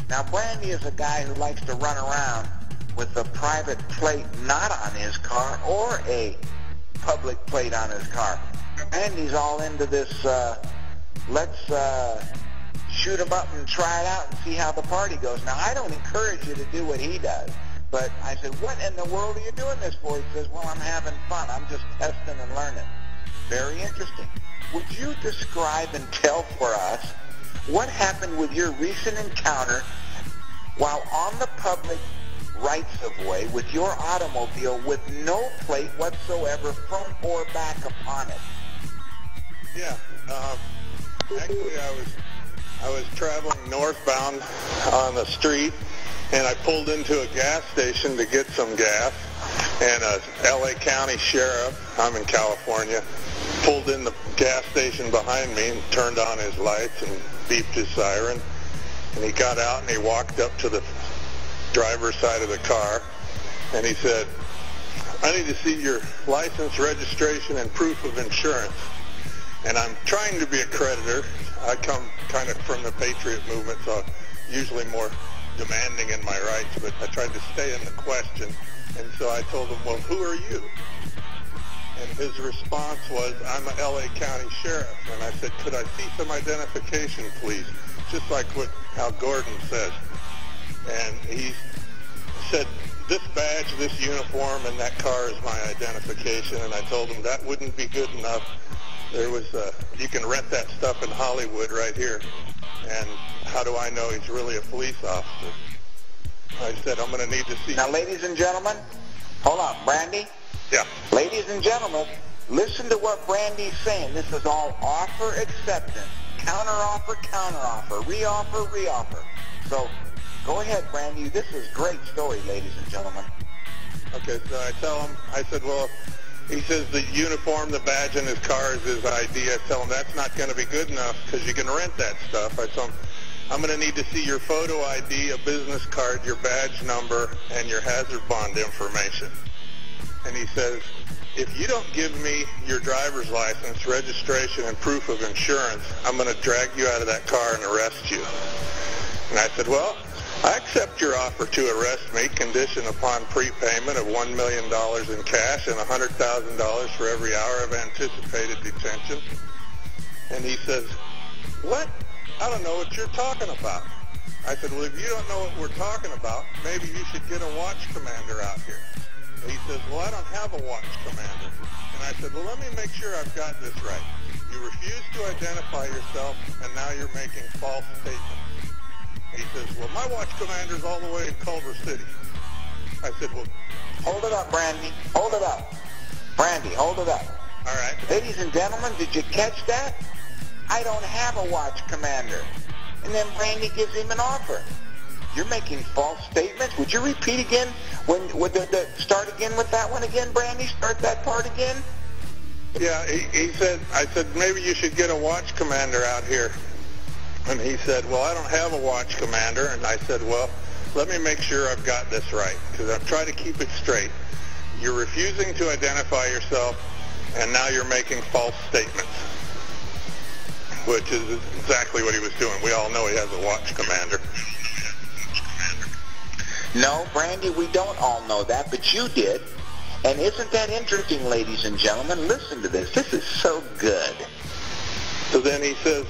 Now, Brandy is a guy who likes to run around with a private plate not on his car or a public plate on his car. Brandy's all into this, let's shoot him up and try it out and see how the party goes. Now, I don't encourage you to do what he does, but I said, what in the world are you doing this for? He says, well, I'm having fun. I'm just testing and learning. Very interesting. Would you describe and tell for us what happened with your recent encounter while on the public rights-of-way with your automobile with no plate whatsoever, front or back, upon it? Yeah. Actually, I was traveling northbound on the street, and I pulled into a gas station to get some gas, and a L.A. County sheriff, I'm in California, pulled in the gas station behind me and turned on his lights and beeped his siren, and he got out and he walked up to the driver's side of the car, and he said, I need to see your license, registration, and proof of insurance. And I'm trying to be a creditor. I come kind of from the Patriot movement, so I'm usually more demanding in my rights, but I tried to stay in the question. And so I told him, well, who are you? And his response was, I'm an L.A. County sheriff. And I said, could I see some identification, please? Just like what Al Gordon says. And he said, this badge, this uniform, and that car is my identification. And I told him that wouldn't be good enough. There was, you can rent that stuff in Hollywood right here. And how do I know he's really a police officer? I said, I'm going to need to see. Now, ladies and gentlemen, hold on, Brandy? Yeah. Ladies and gentlemen, listen to what Brandy's saying. This is all offer acceptance, counteroffer, counteroffer, reoffer, reoffer. So go ahead, Brandy. This is a great story, ladies and gentlemen. Okay, so I tell him, I said, well, he says the uniform, the badge in his car is his ID. I tell him that's not going to be good enough because you can rent that stuff. I tell him, I'm going to need to see your photo ID, a business card, your badge number, and your hazard bond information. And he says, if you don't give me your driver's license, registration, and proof of insurance, I'm going to drag you out of that car and arrest you. And I said, well, I accept your offer to arrest me, conditioned upon prepayment of $1 million in cash and $100,000 for every hour of anticipated detention. And he says, what? I don't know what you're talking about. I said, well, if you don't know what we're talking about, maybe you should get a watch commander out here. And he says, well, I don't have a watch commander. And I said, well, let me make sure I've got this right. You refuse to identify yourself, and now you're making false statements. And he says, well, my watch commander's all the way in Culver City. I said, well, hold it up, Brandy. Hold it up. Brandy, hold it up. All right. Ladies and gentlemen, did you catch that? I don't have a watch commander. And then Brandy gives him an offer. You're making false statements. Would you repeat again? Start again with that one again, Brandy? Start that part again? Yeah, he said, I said, maybe you should get a watch commander out here. And he said, well, I don't have a watch commander. And I said, well, let me make sure I've got this right, because I'm trying to keep it straight. You're refusing to identify yourself, and now you're making false statements, which is exactly what he was doing. We all know he has a watch commander. No, Brandy, we don't all know that, but you did. And isn't that interesting, ladies and gentlemen? Listen to this. This is so good. So then he says,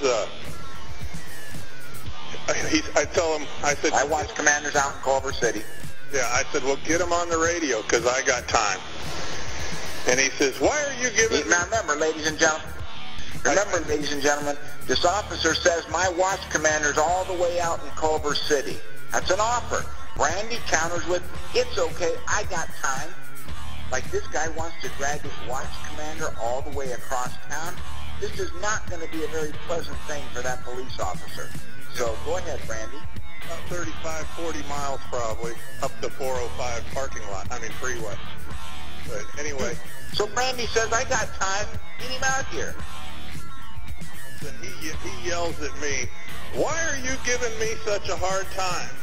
I tell him, I said, my watch commander's out in Culver City. Yeah, I said, well, get him on the radio, because I got time. And he says, why are you giving Now remember, ladies and gentlemen, this officer says my watch commander's all the way out in Culver City. That's an offer. Brandy counters with, it's okay, I got time. Like this guy wants to drag his watch commander all the way across town. This is not going to be a very pleasant thing for that police officer. So go ahead, Brandy. About 35, 40 miles probably, up the 405 parking lot, freeway. But anyway. So Brandy says, I got time, get him out here. And he yells at me, why are you giving me such a hard time?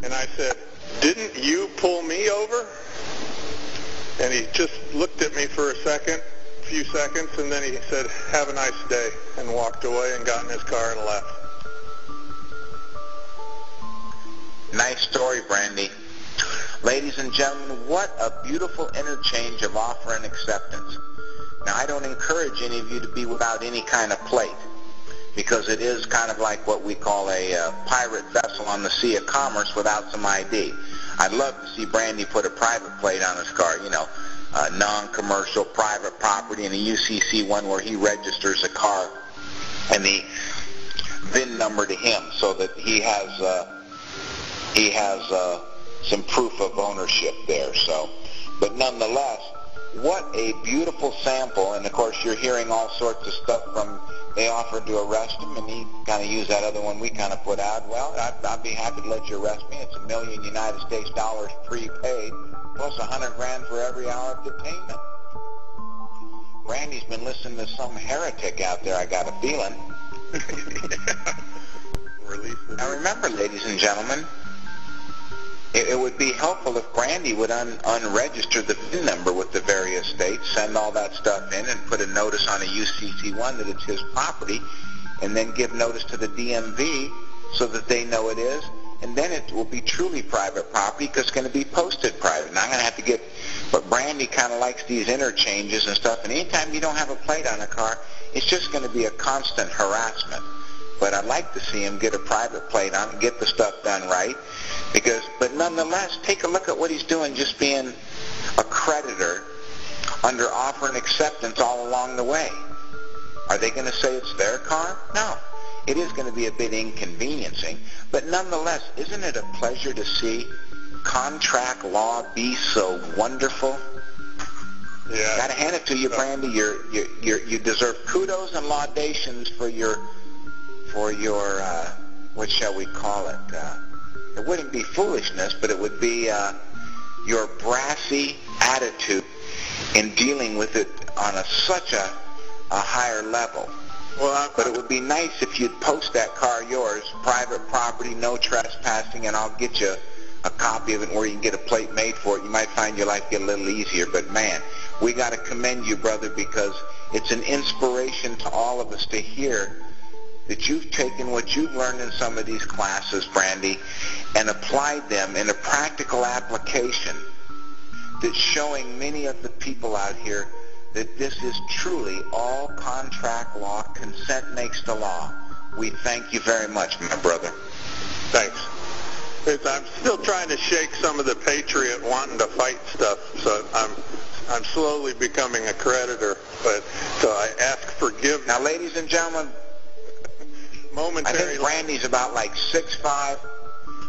And I said, didn't you pull me over? And he just looked at me for a few seconds, and then he said, have a nice day, and walked away and got in his car and left. story, Brandy. Ladies and gentlemen, what a beautiful interchange of offer and acceptance. Now, I don't encourage any of you to be without any kind of plate, because it is kind of like what we call a pirate vessel on the sea of commerce without some ID. I'd love to see Brandy put a private plate on his car, you know, non-commercial, private property, and a UCC one where he registers a car and the VIN number to him, so that he has some proof of ownership there. So, but nonetheless, what a beautiful sample. And of course, you're hearing all sorts of stuff from, they offered to arrest him, and he kind of used that other one we kind of put out. Well, I'd be happy to let you arrest me. It's $1 million United States dollars prepaid, plus $100,000 for every hour of detainment. Randy's been listening to some heretic out there, I got a feeling. Now remember, ladies and gentlemen, it would be helpful if Brandy would unregister the VIN number with the various states, send all that stuff in, and put a notice on a UCC1 that it's his property, and then give notice to the DMV so that they know it is, and then it will be truly private property because it's going to be posted private. And I'm going to have to get, but Brandy kind of likes these interchanges and stuff, and anytime you don't have a plate on a car, it's just going to be a constant harassment. But I'd like to see him get a private plate on and get the stuff done right. But nonetheless, take a look at what he's doing, just being a creditor under offer and acceptance all along the way. Are they going to say it's their car? No. It is going to be a bit inconveniencing, but nonetheless, isn't it a pleasure to see contract law be so wonderful? Yeah. Got to hand it to you, Brandy. You deserve kudos and laudations for your what shall we call it? It wouldn't be foolishness, but it would be your brassy attitude in dealing with it on such a higher level. Well, but it would be nice if you'd post that car yours, private property, no trespassing, and I'll get you a copy of it where you can get a plate made for it. You might find your life get a little easier, but man, we got to commend you, brother, because it's an inspiration to all of us to hear that you've taken what you've learned in some of these classes, Brandy, and applied them in a practical application that's showing many of the people out here that this is truly all contract law. Consent makes the law. We thank you very much, my brother. Thanks. I'm still trying to shake some of the patriot wanting to fight stuff, so I'm slowly becoming a creditor, but so I ask forgiveness. Now, ladies and gentlemen, I think Brandy's about like 6'5".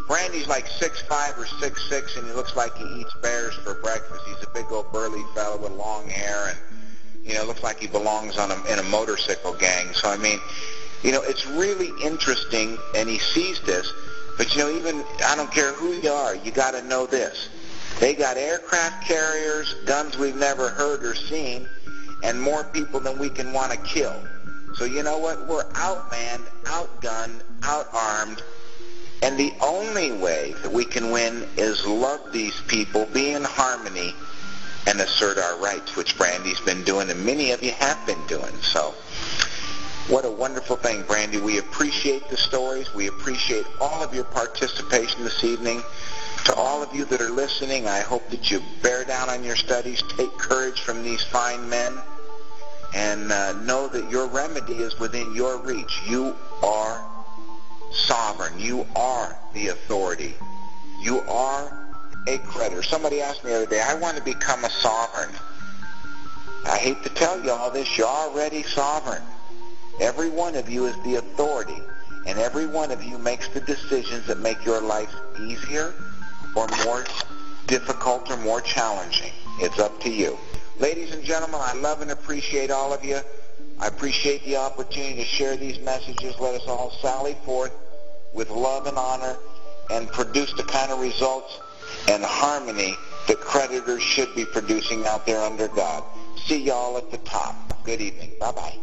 Brandy's like 6'5" or 6'6", and he looks like he eats bears for breakfast. He's a big old burly fellow with long hair, and looks like he belongs in a motorcycle gang. So I mean, it's really interesting, and he sees this. But even I don't care who you are, you got to know this: they got aircraft carriers, guns we've never heard or seen, and more people than we can want to kill. So you know what? We're outmanned, outgunned, outarmed, and the only way that we can win is love these people, be in harmony, and assert our rights, which Brandy's been doing, and many of you have been doing. So what a wonderful thing, Brandy. We appreciate the stories. We appreciate all of your participation this evening. To all of you that are listening, I hope that you bear down on your studies, take courage from these fine men, and know that your remedy is within your reach. You are sovereign. You are the authority. You are a creditor. Somebody asked me the other day, I want to become a sovereign. I hate to tell you all this, you're already sovereign. Every one of you is the authority, and every one of you makes the decisions that make your life easier or more difficult or more challenging. It's up to you. Ladies and gentlemen, I love and appreciate all of you. I appreciate the opportunity to share these messages. Let us all sally forth with love and honor and produce the kind of results and harmony that creditors should be producing out there under God. See y'all at the top. Good evening. Bye-bye.